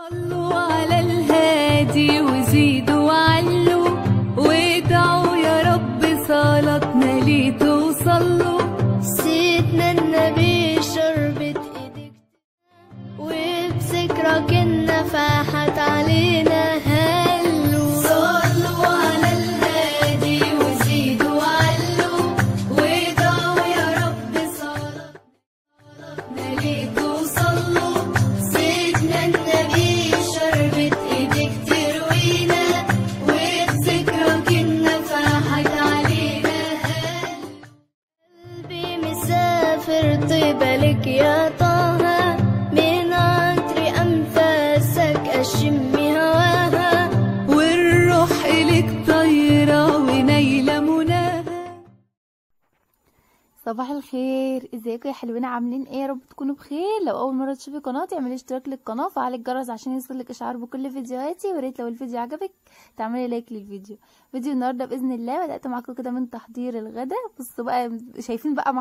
صلوا على الهادي وزيدوا وعلوا وادعوا يا رب صلاتنا ليه توصلوا. سيدنا النبي شربت ايدك وبذكرك النفحت علينا هلوا. صلوا على الهادي وزيدوا وعلوا وادعوا يا رب صلاتنا ليه توصلوا. سيدنا النبي شربت ايدك تروينا وبذكرك النفحت علينا هلوا. قلبي مسافر طيبة لك يا طه، من عطر أنفاسك أشم هواها والروح إليك طايرة ونايلة مناها. صباح الخير، ازيكم يا حلوين؟ عاملين ايه؟ يا رب تكونوا بخير. لو اول مره تشوفي قناتي اعملي اشتراك للقناه وفعلي الجرس عشان يوصلك اشعار بكل فيديوهاتي. وريت لو الفيديو عجبك تعملي لايك للفيديو. فيديو النهارده باذن الله بدات معاكم كده من تحضير الغدا. بصوا بقى، شايفين بقى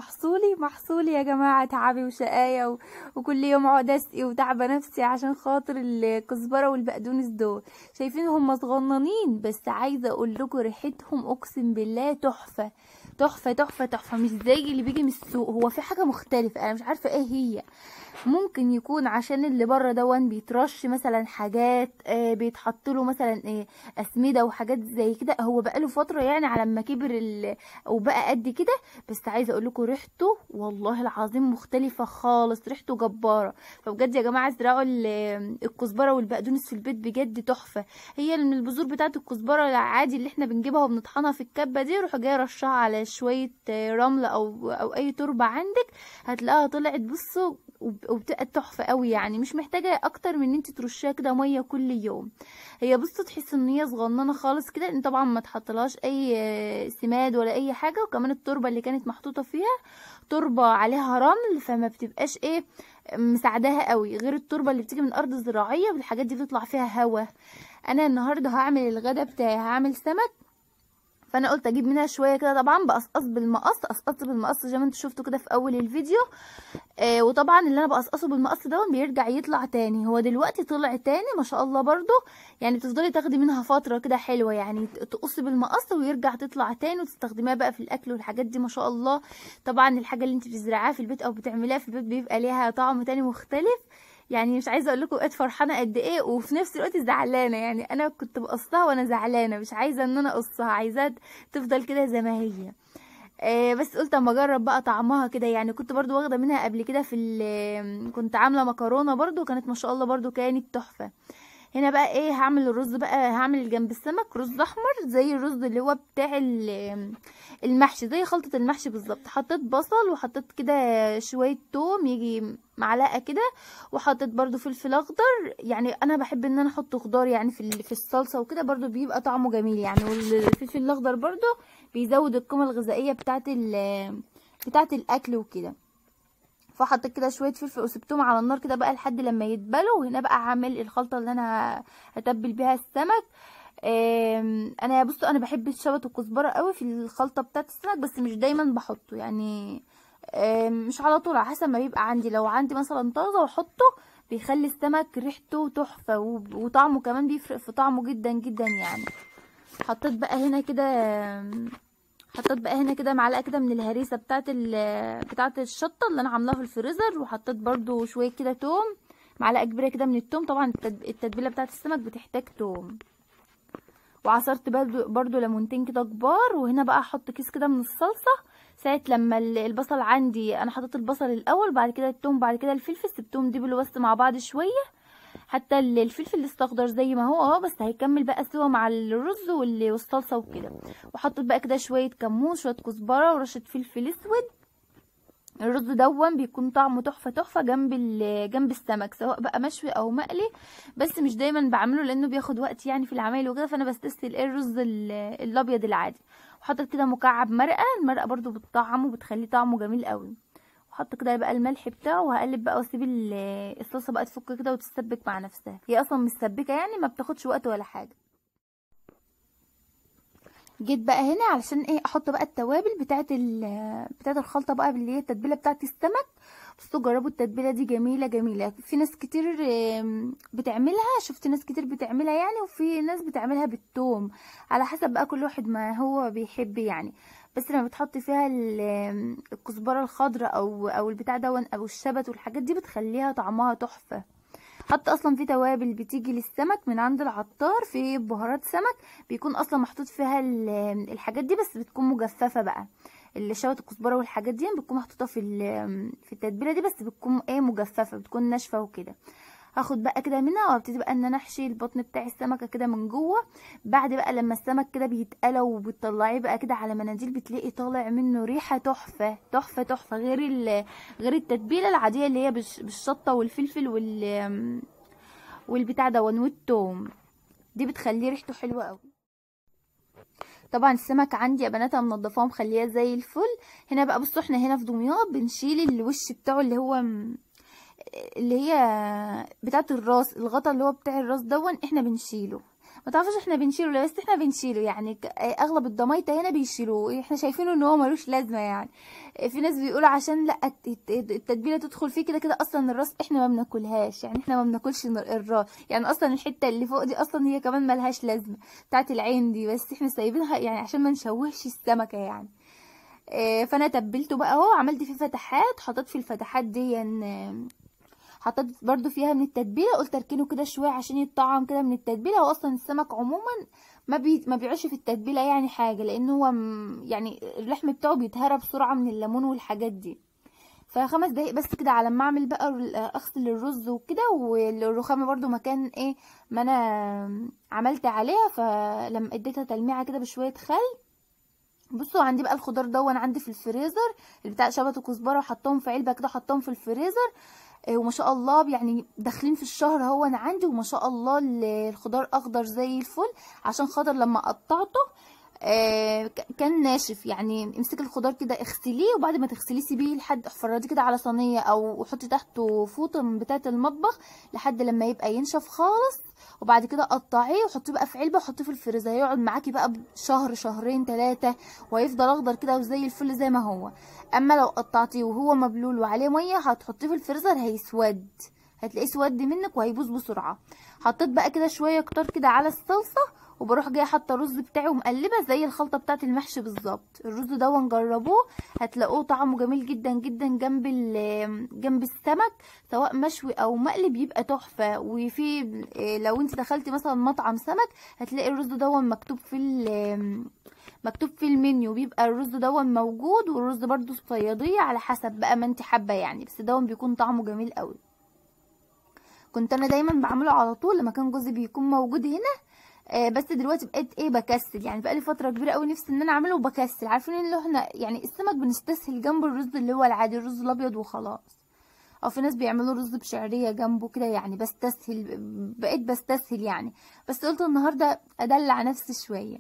محصولي يا جماعه، تعبي وشقايه وكل يوم اقعد اسقي وتعبه نفسي عشان خاطر الكزبره والبقدونس دول. شايفين هم صغننين بس عايزه اقول لكم ريحتهم اقسم بالله تحفه تحفه تحفه تحفه، مش زي اللي بيجي من السوق. هو في حاجه مختلفه انا مش عارفه ايه هي. ممكن يكون عشان اللي بره دون بيترش مثلا حاجات بيتحط له مثلا اسمده وحاجات زي كده. هو بقاله فتره يعني على ما كبر وبقى قد كده. بس عايزه اقول لكم ريحته والله العظيم مختلفه خالص، ريحته جباره. فبجد يا جماعه ازرعوا الكزبره والبقدونس في البيت، بجد تحفه. هي من البذور بتاعه الكزبره العادي اللي احنا بنجيبها وبنطحنها في الكبه دي، روح جايه رشها على شويه رمله او اي تربه عندك، هتلاقيها طلعت. بصوا وبتبقى تحفه قوي، يعني مش محتاجه اكتر من ان انت ترشيها كده ميه كل يوم. هي بصوا تحس ان هي صغننه خالص كده، لان طبعا ما تحطلهاش اي سماد ولا اي حاجه. وكمان التربه اللي كانت محطوطه فيها تربه عليها رمل، فما بتبقاش مساعداها قوي، غير التربه اللي بتيجي من ارض زراعيه والحاجات دي بتطلع فيها هوا. انا النهارده هعمل الغدا بتاعي، هعمل سمك. فانا قلت اجيب منها شويه كده، طبعا بقصقص بالمقص زي ما انتوا شفتوا كده في اول الفيديو. وطبعا اللي انا بقصقصه بالمقص ده بيرجع يطلع تاني. هو دلوقتي طلع تاني ما شاء الله برضو، يعني بتفضلي تاخدي منها فتره كده حلوه، يعني تقصي بالمقص ويرجع تطلع تاني وتستخدميها بقى في الاكل والحاجات دي ما شاء الله. طبعا الحاجه اللي انت بتزرعيها في البيت او بتعمليها في البيت بيبقى ليها طعم تاني مختلف. يعني مش عايزه اقول لكم بقيت فرحانه قد ايه وفي نفس الوقت زعلانه. يعني انا كنت بقصها وانا زعلانه، مش عايزه ان انا اقصها، عايزاها تفضل كده زي ما هي. بس قلت اما اجرب بقى طعمها كده. يعني كنت برضو واخده منها قبل كده كنت عامله مكرونه برضو، كانت ما شاء الله برضو كانت تحفه. هنا بقى هعمل الرز بقى، هعمل جنب السمك رز احمر زي الرز اللي هو بتاع المحشي، زي خلطة المحشي بالظبط. حطيت بصل وحطيت كده شوية توم يجي معلقة كده، وحطيت برضو فلفل اخضر. يعني انا بحب ان انا احط خضار يعني في الصلصة وكده، برضو بيبقى طعمه جميل يعني. والفلفل الاخضر برضو بيزود القيمة الغذائية بتاعت الاكل وكده. فحطيت كده شويه فلفل وسبتهم على النار كده بقى لحد لما يتبلوا. وهنا بقى هعمل الخلطه اللي انا هتبل بيها السمك. انا بصوا انا بحب الشبت والكزبره قوي في الخلطه بتاعه السمك، بس مش دايما بحطه يعني. مش على طول، على حسب ما بيبقى عندي. لو عندي مثلا طازه واحطه بيخلي السمك ريحته تحفه وطعمه كمان بيفرق في طعمه جدا جدا يعني. حطيت بقى هنا كده معلقه كده من الهريسه بتاعه الشطه اللي انا عاملاها في الفريزر. وحطيت برضو شويه كده توم، معلقه كبيره كده من التوم. طبعا التتبيله بتاعه السمك بتحتاج توم. وعصرت برضو ليمونتين كده كبار. وهنا بقى احط كيس كده من الصلصه. ساعه لما البصل عندي، انا حطيت البصل الاول بعد كده التوم بعد كده الفلفل، سبتهم دبلوا بس مع بعض شويه. حتى الفلفل الاخضر زي ما هو بس هيكمل بقى سوا مع الرز والصلصه وكده. وحطيت بقى كده شويه كمون، شويه كزبره، ورشه فلفل اسود. الرز دون بيكون طعمه تحفه تحفه جنب السمك، سواء بقى مشوي او مقلي. بس مش دايما بعمله لانه بياخد وقت يعني في العمايل وكده، فانا بستسهل الرز الابيض العادي. وحطيت كده مكعب مرقه، المرقه برضو بتطعمه وبتخليه طعمه جميل قوي. وحط كده بقى الملح بتاعه، وهقلب بقى واسيب الصلصه بقى تفك كده وتتسبك مع نفسها. هي اصلا مش مسبكه يعني، ما بتاخدش وقت ولا حاجه. جيت بقى هنا علشان ايه احط بقى التوابل بتاعه الخلطه بقى اللي هي التتبيله بتاعه السمك. بصوا جربوا التتبيله دي جميله جميله. في ناس كتير بتعملها، شفت ناس كتير بتعملها يعني، وفي ناس بتعملها بالثوم، على حسب بقى كل واحد ما هو بيحب يعني. بس لما بتحط فيها الكزبره الخضراء او البتاع دون او الشبت والحاجات دي بتخليها طعمها تحفه. حتى اصلا في توابل بتيجي للسمك من عند العطار، في بهارات سمك بيكون اصلا محطوط فيها الحاجات دي، بس بتكون مجففه بقى. الشبت الكزبره والحاجات دي بتكون محطوطه في التتبيله دي، بس بتكون ايه مجففه، بتكون ناشفه وكده. هاخد بقى كده منها وابتدي بقى ان انا احشي البطن بتاع السمكه كده من جوه. بعد بقى لما السمك كده بيتقلى وبتطلعيه بقى كده على مناديل، بتلاقي طالع منه ريحه تحفه تحفه تحفه، غير التتبيله العاديه اللي هي بالشطه والفلفل والبتاع ده والثوم، دي بتخليه ريحته حلوه قوي. طبعا السمك عندي يا بنات انا منضفاه ومخلياه زي الفل. هنا بقى بصوا احنا هنا في دمياط بنشيل الوش بتاعه اللي هي بتاعه الراس، الغطا اللي هو بتاع الراس دون احنا بنشيله. ما تعرفوش احنا بنشيله لا، بس احنا بنشيله يعني. اغلب الضمايطه هنا بيشيلوه، احنا شايفينه ان هو ملوش لازمه يعني. في ناس بيقولوا عشان لا التتبيله تدخل فيه كده كده. اصلا الراس احنا ما بناكلهاش يعني، احنا ما بناكلش الراس يعني. اصلا الحته اللي فوق دي اصلا هي كمان ملهاش لازمه، بتاعه العين دي، بس احنا سايبينها يعني عشان ما نشوهش السمكه يعني. فانا تبلته بقى اهو، عملت فيه فتحات، حطيت في الفتحات دي يعني حطيت برضو فيها من التتبيله، قلت اركنه كده شويه عشان يتطعم كده من التتبيله. هو اصلا السمك عموما ما بيعيش في التتبيله يعني حاجه، لان هو يعني اللحم بتاعه بيتهرى بسرعه من الليمون والحاجات دي. ف5 دقايق بس كده على ما اعمل بقى اغسل الرز وكده، والرخامه برضو مكان ايه ما انا عملت عليها. فلما اديتها تلميعه كده بشويه خل. بصوا عندي بقى الخضار دون عندي في الفريزر، اللي بتاع شبت وكزبره، وحطهم في علبه كده، حطهم في الفريزر. وما شاء الله يعني داخلين في الشهر هو انا عندي، وما شاء الله الخضار اخضر زي الفل. عشان خاطر لما قطعته كان ناشف يعني. امسكي الخضار كده اغسليه، وبعد ما تغسليه سيبيه لحد فراديه كده على صينيه، او حطي تحته فوطه من بتاعه المطبخ لحد لما يبقى ينشف خالص. وبعد كده قطعيه وحطيه بقى في علبه وحطيه في الفريزر، هيقعد معاكي بقى شهر شهرين 3، وهيفضل اخضر كده وزي الفل زي ما هو. اما لو قطعتيه وهو مبلول وعليه ميه هتحطيه في الفريزر هيسود، هتلاقيه سود منك وهيبوظ بسرعه. حطيت بقى كده شويه كتار كده على الصلصه، وبروح جايه حاطه الرز بتاعي ومقلبه زي الخلطه بتاعه المحشي بالظبط. الرز ده جربوه هتلاقوه طعمه جميل جدا جدا جنب السمك، سواء مشوي او مقلي بيبقى تحفه. وفي لو انت دخلتي مثلا مطعم سمك هتلاقي الرز ده مكتوب في المنيو، بيبقى الرز ده موجود. والرز برضو صياديه على حسب بقى ما انت حابه يعني، بس ده بيكون طعمه جميل قوي. كنت انا دايما بعمله على طول لما كان جوزي بيكون موجود هنا. بس دلوقتي بقيت بكسل يعني، بقالي فتره كبيره قوي نفسي ان انا اعمله وبكسل. عارفين اللي احنا يعني السمك بنستسهل جنب الرز اللي هو العادي، الرز الابيض وخلاص. او في ناس بيعملوا رز بشعريه جنبه كده يعني، بقيت بستسهل يعني. بس قلت النهارده ادلع نفسي شويه.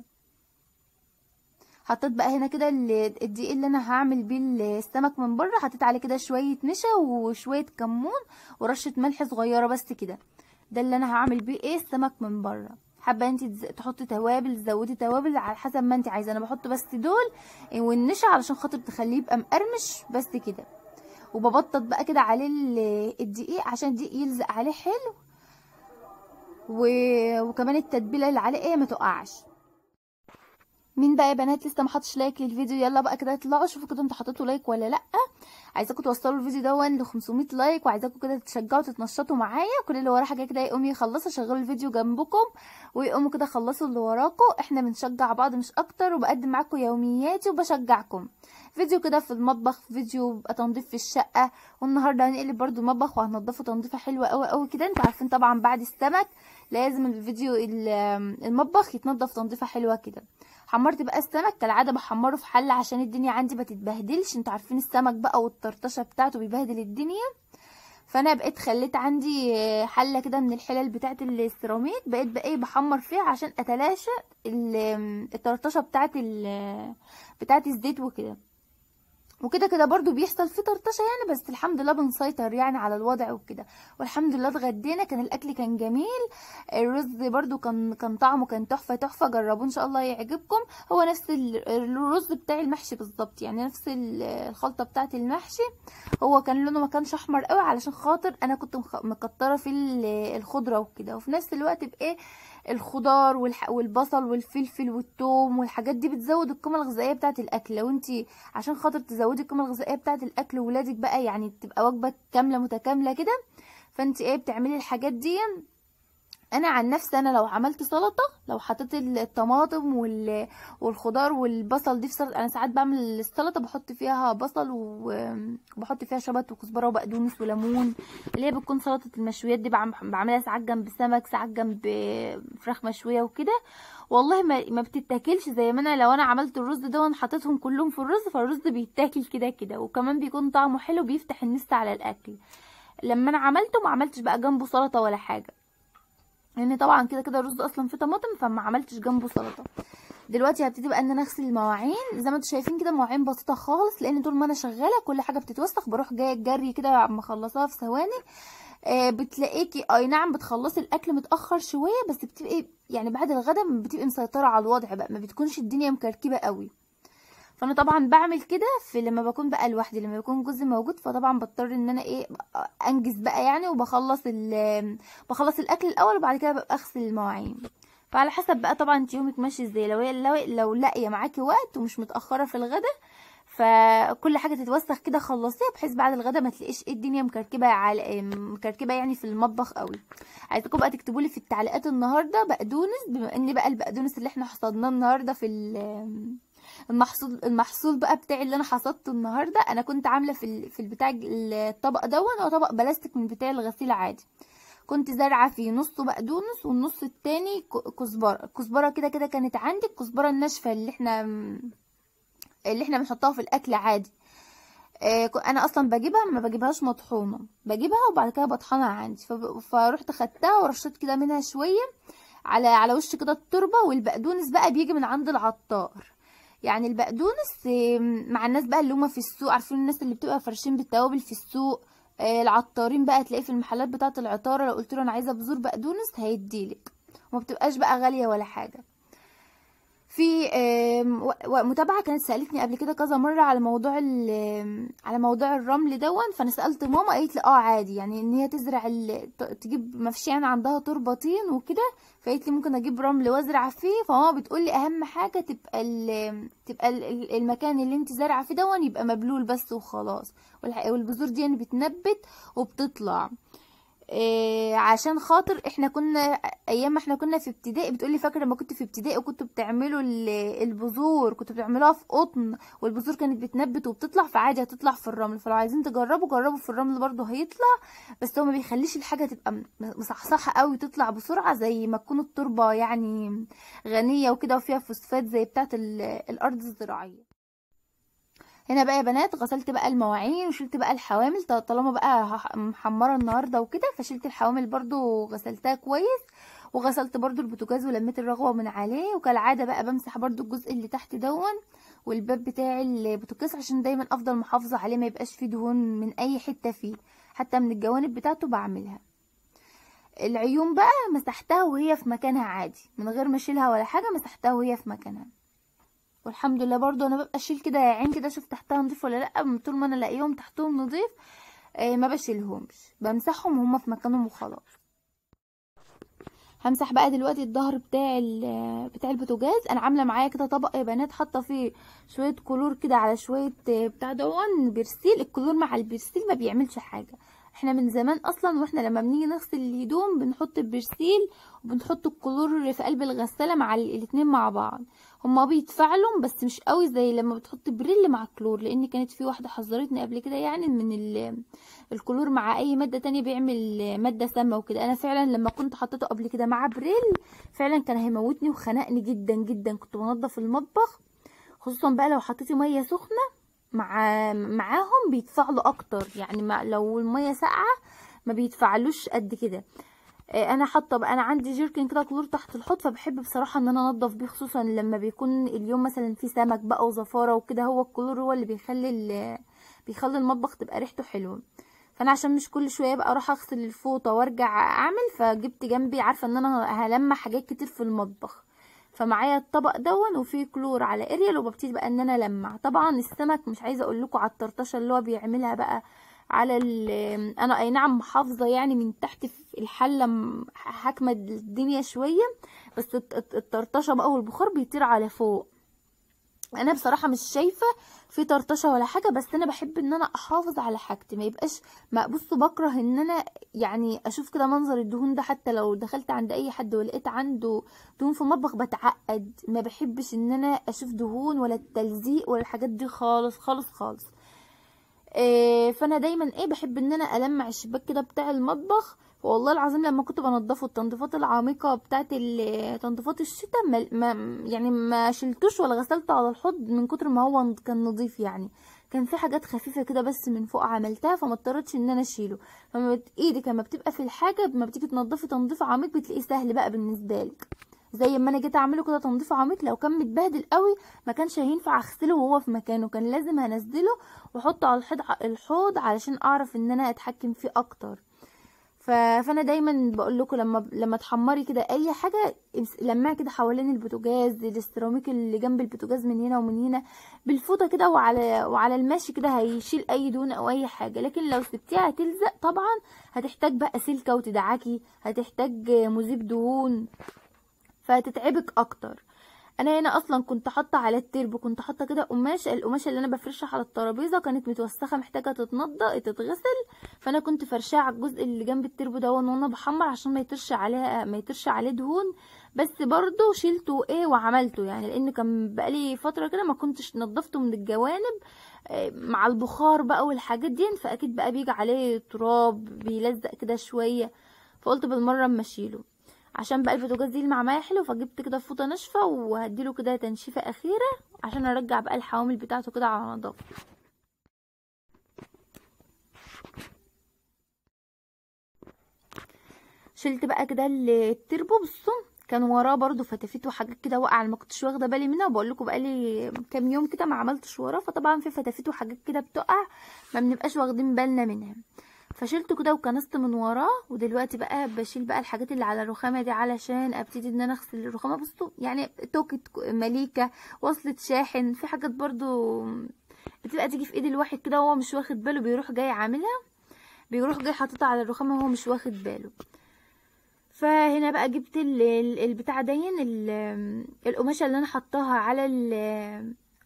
حطيت بقى هنا كده الدقيق اللي انا هعمل بيه السمك من بره، حطيت عليه كده شويه نشا وشويه كمون ورشه ملح صغيره بس كده. ده اللي انا هعمل بيه السمك من بره. حابه انت تحطي توابل تزودي توابل على حسب ما انت عايزه. انا بحط بس دول والنشا علشان خاطر تخليه يبقى مقرمش بس كده. وببطط بقى كده عليه الدقيق عشان الدقيق يلزق عليه حلو، وكمان التتبيله اللي عليه ما تقعش. مين بقى يا بنات لسه ما حطش لايك للفيديو؟ يلا بقى كده اطلعوا شوفوا كده انتوا حطيتوا لايك ولا لا. عايزاكم توصلوا الفيديو ده ل 500 لايك، وعايزاكم كده تشجعوا تتنشطوا معايا. كل اللي وراه حاجه كده يقوم يخلصوا، شغلوا الفيديو جنبكم ويقوموا كده خلصوا اللي وراكم. احنا بنشجع بعض مش اكتر، وبقدم معاكم يومياتي وبشجعكم. فيديو كده في المطبخ، فيديو بقى تنظيف في الشقه. والنهارده هنقلب برده المطبخ وهنضفه تنظيفه حلوه قوي قوي كده. انتوا عارفين طبعا بعد السمك لازم الفيديو المطبخ يتنضف تنظيفه حلوه كده. حمرت بقى السمك كالعاده، بحمره في حله عشان الدنيا عندي ما تتبهدلش. انتوا عارفين السمك بقى والطرطشه بتاعته بيبهدل الدنيا. فانا بقيت خليت عندي حله كده من الحلل بتاعه السيراميك، بقيت بقى بحمر فيها عشان اتلاشى الطرطشه بتاعه الزيت وكده. وكده كده برضو بيحصل فيه طرطشه يعني، بس الحمد لله بنسيطر يعني على الوضع وكده. والحمد لله اتغدينا، كان الاكل كان جميل. الرز برضو كان طعمه كان تحفه تحفه، جربوه ان شاء الله يعجبكم. هو نفس الرز بتاع المحشي بالظبط، يعني نفس الخلطه بتاعه المحشي. هو كان لونه ما كانش احمر قوي علشان خاطر انا كنت مكتره في الخضره وكده، وفي نفس الوقت بايه الخضار والبصل والفلفل والثوم والحاجات دي بتزود القيمه الغذائيه بتاعه الاكل. لو انت عشان خاطر تزودي القيمه الغذائيه بتاعه الاكل وولادك بقى يعني تبقى وجبه كامله متكامله كده، فانت ايه بتعملي الحاجات دي. انا عن نفسي انا لو عملت سلطه، لو حطيت الطماطم والخضار والبصل دي في سلطه، انا ساعات بعمل السلطه بحط فيها بصل وبحط فيها شبت وكزبره وبقدونس وليمون، اللي هي بتكون سلطه المشويات دي. بعملها ساعات جنب سمك، ساعات جنب فراخ مشويه وكده. والله ما بتتاكلش زي ما انا لو انا عملت الرز ده وانا حطيتهم كلهم في الرز، فالرز بيتاكل كده كده، وكمان بيكون طعمه حلو بيفتح النفس على الاكل. لما انا عملته ما عملتش بقى جنبه سلطه ولا حاجه، لان طبعا كده كده الرز اصلا فيه طماطم، فما عملتش جنبه سلطه. دلوقتي هبتدي بقى ان انا اغسل المواعين زي ما انتم شايفين كده، مواعين بسيطه خالص، لان طول ما انا شغاله كل حاجه بتتوسخ بروح جايه الجري كده مخلصاها في ثواني. بتلاقيكي اي نعم بتخلصي الاكل متاخر شويه، بس بتبقي يعني بعد الغدا بتبقي مسيطره على الوضع بقى، ما بتكونش الدنيا مكركبه قوي. فانا طبعا بعمل كده في لما بكون بقى لوحدي، لما يكون جوزي موجود فطبعا بضطر ان انا ايه انجز بقى يعني، بخلص الاكل الاول وبعد كده ببقى اغسل المواعين. فعلى حسب بقى طبعا انت يومك ماشي ازاي. لو لاقيه معاكي وقت ومش متاخره في الغدا، فكل حاجه تتوسخ كده خلصيها، بحيث بعد الغدا ما تلاقيش ايه الدنيا مكركبه يعني في المطبخ قوي. عايزاكم بقى تكتبوا لي في التعليقات النهارده بقدونس، بما ان بقى البقدونس اللي احنا حصدناه النهارده في المحصول بقى بتاعي اللي انا حصدته النهارده. انا كنت عامله في البتاع الطبق دون، هو طبق بلاستيك من بتاع الغسيل عادي، كنت زارعه فيه نصه بقدونس والنص التاني كزبره كده كده كانت عندي، الكزبره الناشفه اللي احنا بنحطها في الاكل عادي. انا اصلا بجيبها، ما بجيبهاش مطحونه، بجيبها وبعد كده بطحنها عندي. فروحت خدتها ورشيت كده منها شويه على وش كده التربه. والبقدونس بقى بيجي من عند العطار، يعني البقدونس مع الناس بقى اللي هما في السوق، عارفين الناس اللي بتبقى فرشين بالتوابل في السوق، العطارين بقى تلاقيه في المحلات بتاعه العطاره، لو قلت له انا عايزه بذور بقدونس هيديلك، وما بتبقاش بقى غاليه ولا حاجه. في متابعه كانت سالتني قبل كده كذا مره على موضوع الرمل دون، فانا سالت ماما قالت لي عادي، يعني ان هي تزرع تجيب مفيش يعني عندها تربه طين وكده، فقالت لي ممكن اجيب رمل وازرع فيه. فماما بتقول لي اهم حاجه تبقى المكان اللي انت زارعه فيه دون يبقى مبلول بس وخلاص، والبذور دي يعني بتنبت وبتطلع. عشان خاطر احنا كنا ايام ما احنا كنا في ابتدائي، بتقولي فاكره لما كنت في ابتدائي وكنتوا بتعملوا البذور كنتوا بتعملوها في قطن، والبذور كانت بتنبت وبتطلع، فعادي هتطلع في الرمل. فلو عايزين جربوا في الرمل برضو هيطلع، بس هو ما بيخليش الحاجه تبقى مصحصحه قوي تطلع بسرعه زي ما تكون التربه يعني غنيه وكده وفيها فوسفات زي بتاعه الارض الزراعيه. هنا بقى يا بنات غسلت بقى المواعين وشلت بقى الحوامل، طالما بقى محمره النهارده وكده، فشلت الحوامل برضو غسلتها كويس، وغسلت برضو البوتاجاز ولميت الرغوه من عليه. وكالعاده بقى بمسح برضو الجزء اللي تحت دون والباب بتاع البوتاجاز، عشان دايما افضل محافظه عليه ما يبقاش فيه دهون من اي حته فيه، حتى من الجوانب بتاعته بعملها. العيون بقى مسحتها وهي في مكانها عادي من غير ما اشيلها ولا حاجه، مسحتها وهي في مكانها. والحمد لله برضو انا ببقى اشيل كده عين كده اشوف تحتها نضيف ولا لا، طول ما انا الاقيهم تحتهم نضيف ما بشيلهمش، بمسحهم وهم في مكانهم وخلاص. همسح بقى دلوقتي الظهر بتاع البوتاجاز. انا عامله معايا كده طبق يا بنات، حاطه فيه شويه كلور كده على شويه بتاع دون برسيل. الكلور مع البرسيل ما بيعملش حاجه، احنا من زمان اصلا واحنا لما بنيجي نغسل الهدوم بنحط البرسيل وبنحط الكلور في قلب الغساله مع الاتنين مع بعض، هما بيتفاعلوا بس مش قوي زي لما بتحط بريل مع كلور، لان كانت في واحده حذرتني قبل كده يعني من الكلور مع اي ماده تانية بيعمل ماده سامه وكده. انا فعلا لما كنت حطيته قبل كده مع بريل فعلا كان هيموتني وخنقني جدا جدا. كنت بنضف المطبخ خصوصا بقى لو حطيتي ميه سخنه معاهم بيتفاعلوا اكتر، يعني لو الميه ساقعه ما بيتفاعلوش قد كده. انا حاطه بقى، انا عندي جيركن كده كلور تحت الحوض، فبحب بصراحه ان انا انضف بيه، خصوصا لما بيكون اليوم مثلا فيه سمك بقى وزفاره وكده. هو الكلور هو اللي بيخلي المطبخ تبقى ريحته حلوه. فانا عشان مش كل شويه بقى اروح اغسل الفوطه وارجع اعمل، فجبت جنبي، عارفه ان انا هلمع حاجات كتير في المطبخ، فمعايا الطبق دون وفيه كلور على اريال، وببتدي بقى ان انا المع. طبعا السمك مش عايزه اقول لكم على الطرطشه اللي هو بيعملها بقى على انا اي نعم محافظه يعني من تحت في الحله، حاكمه الدنيا شويه، بس الطرطشه بقى والبخار بيطير على فوق. انا بصراحه مش شايفه في طرطشه ولا حاجه، بس انا بحب ان انا احافظ على حاجتي، ما يبقاش ما بصوا، بكره ان انا يعني اشوف كده منظر الدهون ده. حتى لو دخلت عند اي حد ولقيت عنده دهون في المطبخ بتعقد، ما بحبش ان انا اشوف دهون ولا التلزيق ولا الحاجات دي خالص خالص خالص. فانا دايما بحب ان انا المع الشباك كده بتاع المطبخ. والله العظيم لما كنت بنضفه التنظيفات العميقه بتاعت تنظيفات الشتاء، يعني ما شلتوش ولا غسلته على الحوض من كتر ما هو كان نظيف. يعني كان في حاجات خفيفه كده بس من فوق عملتها، فما اضطرتش ان انا اشيله. ايدك لما بتبقى في الحاجه، لما بتيجي تنضفي تنظيف عميق بتلاقيه سهل بقى بالنسبه لك. زي ما انا جيت اعمله كده تنظيف عميق، لو كان متبهدل قوي ما كانش هينفع اغسله وهو في مكانه، كان لازم هنزله واحطه على الحوض علشان اعرف ان انا اتحكم فيه اكتر. فانا دايما بقول لكم لما تحمري كده اي حاجه، لمعي كده حوالين البوتاجاز، السيراميك اللي جنب البوتاجاز من هنا ومن هنا بالفوطه كده، وعلى الماشي كده هيشيل اي دهون او اي حاجه. لكن لو سبتيها هتلزق طبعا، هتحتاج بقى سلكه وتدعكي، هتحتاج مذيب دهون، فهتتعبك اكتر. انا هنا اصلا كنت حاطه على التربو، كنت حاطه كده القماشه اللي انا بفرشها على الترابيزه كانت متوسخه محتاجه تتغسل، فانا كنت فرشاها على الجزء اللي جنب التربو ده وانا بحمر عشان ما يطرش عليه دهون. بس برضو شيلته وعملته، يعني لان كان بقالي فتره كده ما كنتش نضفته من الجوانب مع البخار بقى والحاجات دي، فاكيد بقى بيجي عليه تراب بيلزق كده شويه، فقلت بالمره اما اشيله عشان بقى البوتاجاز دي يلمع معايا حلو. فجبت كده فوطه ناشفه وهديله كده تنشيفه اخيره عشان ارجع بقى الحوامل بتاعته كده على نظافه. شلت بقى كده التربو، بصوا كان وراه برضو فتافيت وحاجات كده واقعه ما كنتش واخده بالي منها، وبقول لكم بقى لي كام يوم كده ما عملتش وراه، فطبعا في فتافيت وحاجات كده بتقع ما بنبقاش واخدين بالنا منها، فشلته كده وكنست من وراه. ودلوقتي بقى بشيل بقى الحاجات اللي على الرخامه دي علشان ابتدي ان انا اغسل الرخامه. بصوا يعني توكة مليكه، وصلة شاحن، في حاجات برضو بتبقى تيجي في ايد الواحد كده وهو مش واخد باله، بيروح جاي عاملها، بيروح جاي حاططها على الرخامه وهو مش واخد باله. فهنا بقى جبت البتاع دين القماشه اللي انا حطاها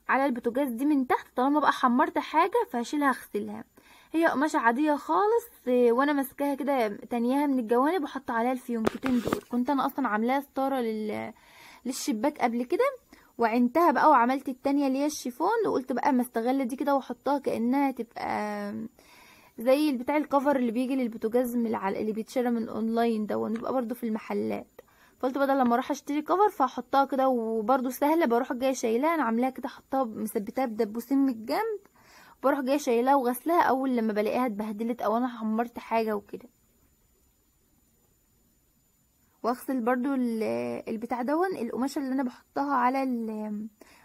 على البوتاجاز دي من تحت، طالما بقى حمرت حاجه فهشيلها اغسلها. هي قماشه عاديه خالص، وانا ماسكاها كده تانياها من الجوانب وحط عليها الفيونكتين دول. كنت انا اصلا عاملاها ستاره للشباك قبل كده، وعينتها بقى وعملت التانية اللي هي الشيفون، وقلت بقى ما استغل دي كده واحطها كانها تبقى زي البتاع الكفر اللي بيجي للبوتاجاز من اللي بيتشرى من اونلاين ده، ونبقى برضو في المحلات. فقلت بدل لما اروح اشتري كفر فاحطها كده، وبرضو سهله، بروح جايه شايلاها، انا عاملاها كده حطها مثبتها بدبوسين من الجنب، بروح جايه شايلاها وغسلها اول لما بلاقيها اتبهدلت او انا حمرت حاجه وكده. واغسل برضو البتاع دون القماشه اللي انا بحطها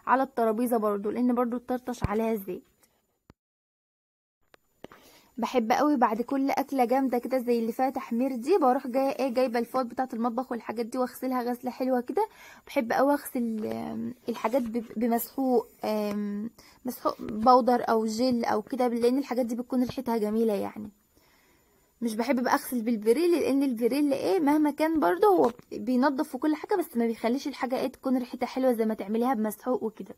على الترابيزه برضو، لان برضو الطرطش عليها زيت. بحب قوي بعد كل اكله جامده كده زي اللي فيها تحمير دي، بروح جايه جايبه الفوط بتاعه المطبخ والحاجات دي واغسلها غسله حلوه كده. بحب قوي اغسل الحاجات بمسحوق، مسحوق بودر او جل او كده، لان الحاجات دي بتكون ريحتها جميله يعني. مش بحب بقى اغسل بالفيريل، لان الفيريل مهما كان برضه هو بينضف وكل حاجه، بس ما بيخليش الحاجه تكون ريحتها حلوه زي ما تعمليها بمسحوق وكده.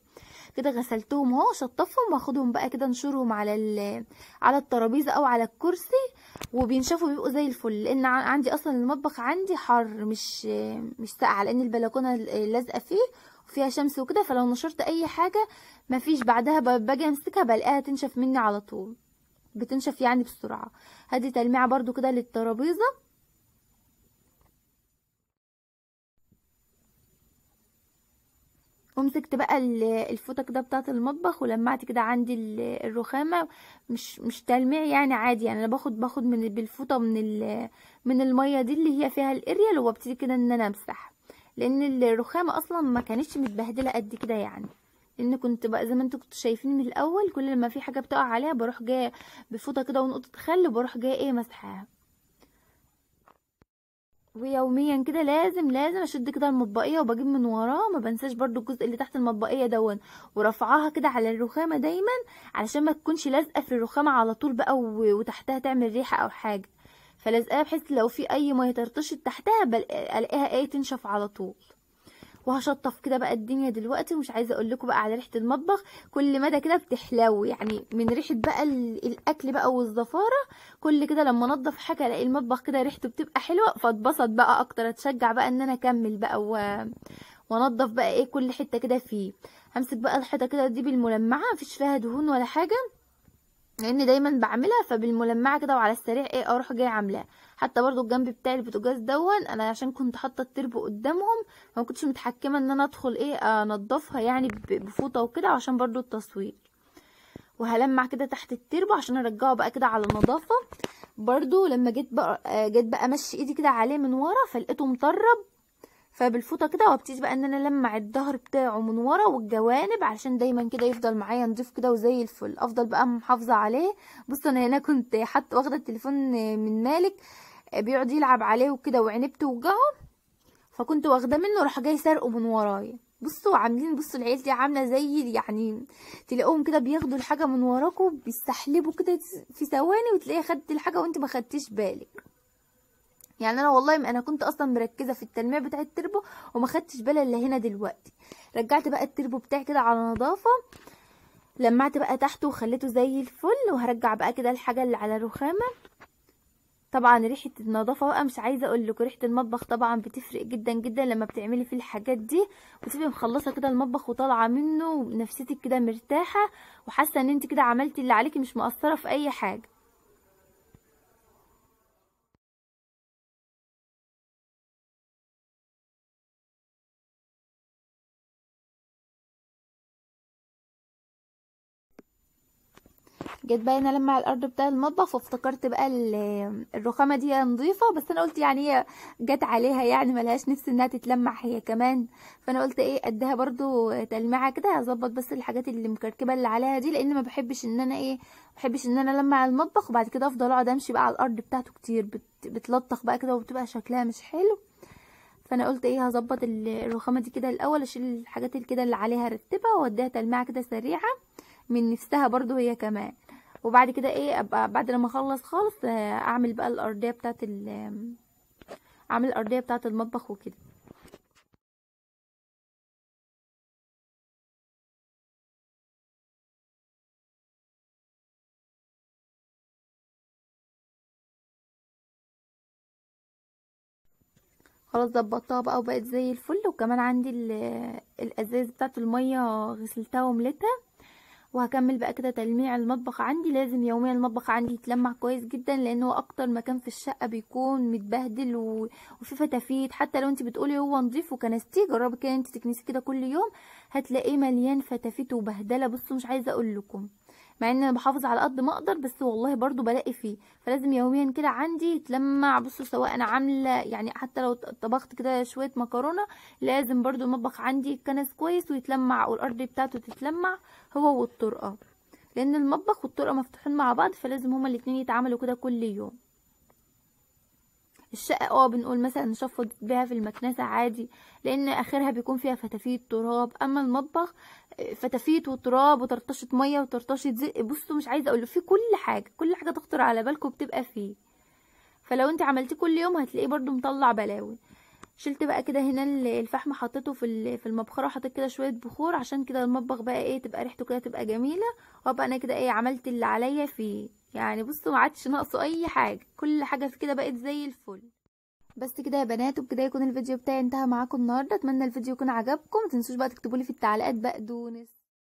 كده غسلتهم اهو، شطفهم واخدهم بقى كده انشرهم على الترابيزه او على الكرسي، وبينشفوا بيبقوا زي الفل. لان عندي اصلا المطبخ عندي حر، مش ساقعه، لان البلكونه لازقه فيه وفيها شمس وكده، فلو نشرت اي حاجه مفيش بعدها باجي امسكها بلاقيها تنشف مني على طول، بتنشف يعني بسرعه. هدي تلميعه برضو كده للترابيزه. ومسكت بقى الفوطه كده بتاعه المطبخ، ولمعت كده عندي الرخامه، مش تلميع يعني، عادي يعني. انا باخد بالفوطه من الميه دي اللي هي فيها الاريال، وابتدي كده ان انا امسح، لان الرخامه اصلا ما كانتش متبهدله قد كده يعني. لان كنت بقى زي ما انتوا كنتوا شايفين من الاول، كل ما في حاجه بتقع عليها بروح جايه بفوطه كده ونقطه خل، وبروح جايه ايه مسحها. ويوميا كده لازم اشد كده المطبقيه، وبجيب من وراه، ما بنساش برضو الجزء اللي تحت المطبقيه دون، ورفعها كده على الرخامه دايما، علشان ما تكونش لازقه في الرخامه على طول بقى، وتحتها تعمل ريحه او حاجه. فلازقاها بحيث لو في اي ميه ترطشت تحتها الاقيها ايه تنشف على طول. وهشطف كده بقى الدنيا دلوقتي، ومش عايزه اقول لكم بقى على ريحه المطبخ، كل مدى كده بتحلو يعني، من ريحه بقى الاكل بقى والزفاره. كل كده لما انضف حاجه الاقي المطبخ كده ريحته بتبقى حلوه، فاتبسط بقى اكتر، اتشجع بقى ان انا اكمل بقى وانضف بقى ايه كل حته كده فيه. همسك بقى الحيطه كده دي بالملمعه، مفيش فيها دهون ولا حاجه، لان دايما بعملها، فبالملمعه كده وعلى السريع ايه اروح جايه عاملاها. حتى برضو الجنب بتاع البوتاجاز دون، انا عشان كنت حاطه التربو قدامهم، ما كنتش متحكمه ان انا ادخل ايه انضفها يعني بفوطه وكده، عشان برضو التصوير. وهلمع كده تحت التربو عشان ارجعه بقى كده على النظافه. برضو لما جيت بقى امشي ايدي كده عليه من ورا، فلقيته مطرب، فبالفوطه كده وابتدي بقى ان انا المع الظهر بتاعه من ورا والجوانب، علشان دايما كده يفضل معايا نضيف كده وزي الفل، افضل بقى محافظه عليه. بصوا انا هنا كنت حتى واخده التليفون من مالك، بيقعد يلعب عليه وكده وعينيه بتوجعه، فكنت واخده منه، راح جاي سرقه من ورايا. بصوا عاملين، بصوا العيال دي عامله زي يعني، تلاقوهم كده بياخدوا الحاجه من وراكم، بيستحلبوا كده في ثواني، وتلاقيه خدت الحاجه وانت ما خدتيش بالك. يعني انا والله انا كنت اصلا مركزه في التلميع بتاع التربو، وما خدتش بالي الا هنا دلوقتي. رجعت بقى التربو بتاعي كده على نظافه، لمعت بقى تحته وخليته زي الفل، وهرجع بقى كده الحاجه اللي على الرخامه. طبعا ريحه النظافه بقى مش عايزه اقول لكم، ريحه المطبخ طبعا بتفرق جدا جدا لما بتعملي فيه الحاجات دي، وتبقي مخلصه كده المطبخ وطالعه منه ونفسيتك كده مرتاحه، وحاسه ان انت كده عملتي اللي عليكي، مش مقصره في اي حاجه. جيت بقى انا لما على الارض بتاع المطبخ، وافتكرت بقى الرخامه دي نظيفه، بس انا قلت يعني هي جت عليها يعني ملهاش نفس انها تتلمع هي كمان، فانا قلت ايه اديها برضو تلميعه كده، هظبط بس الحاجات اللي مكركبه اللي عليها دي، لان ما بحبش ان انا ايه، ما بحبش ان انا المع المطبخ وبعد كده افضل اقعد امشي بقى على الارض بتاعته كتير، بتلطخ بقى كده وبتبقى شكلها مش حلو. فانا قلت ايه هظبط الرخامه دي كده الاول، اشيل الحاجات اللي كده اللي عليها رتبها، واديها تلميعه كده سريعه من نفسها برضو هي كمان. وبعد كده ايه ابقى بعد لما اخلص خالص اعمل بقى الارضيه بتاعه اعمل الارضيه بتاعه المطبخ وكده. خلاص ظبطتها بقى وبقت زي الفل، وكمان عندي الازاز بتاعه الميه غسلتها ومليتها. وهكمل بقى كده تلميع المطبخ عندي، لازم يوميا المطبخ عندي يتلمع كويس جدا، لانه اكتر مكان في الشقه بيكون متبهدل وفي فتافيت. حتى لو انت بتقولي هو نظيف وكنستيه، جربي كده انت تكنسي كده كل يوم، هتلاقيه مليان فتافيت وبهدله. بصوا مش عايزه اقول لكم، مع ان انا بحافظ على قد ما اقدر، بس والله برضو بلاقي فيه، فلازم يوميا كده عندي يتلمع. بصوا سواء انا عامله يعني، حتى لو طبخت كده شويه مكرونه، لازم برضو المطبخ عندي يتكنس كويس ويتلمع، والارض بتاعته تتلمع هو والطرقه، لان المطبخ والطرقه مفتوحين مع بعض، فلازم هما الاتنين يتعاملوا كده كل يوم. الشقه بنقول مثلا نشفط بيها في المكنسه عادي، لان اخرها بيكون فيها فتافيت تراب، اما المطبخ فتافيت وتراب وطرطشه ميه وطرطشه زيت. بصوا مش عايزه اقول، في كل حاجه تخطر على بالكم بتبقى فيه، فلو انت عملتيه كل يوم هتلاقيه برضو مطلع بلاوي. شلت بقى كده هنا الفحم، حطيته في المبخره، وحطيت كده شويه بخور، عشان كده المطبخ بقى ايه تبقى ريحته كده تبقى جميله، وابقى انا كده ايه عملت اللي عليا فيه يعني. بصوا ما عادش ناقصه اي حاجه، كل حاجه في كده بقت زي الفل. بس كده يا بنات، وبكده يكون الفيديو بتاعي انتهى معاكم النهارده. اتمنى الفيديو يكون عجبكم، متنسوش بقى تكتبوا لي في التعليقات بقدونس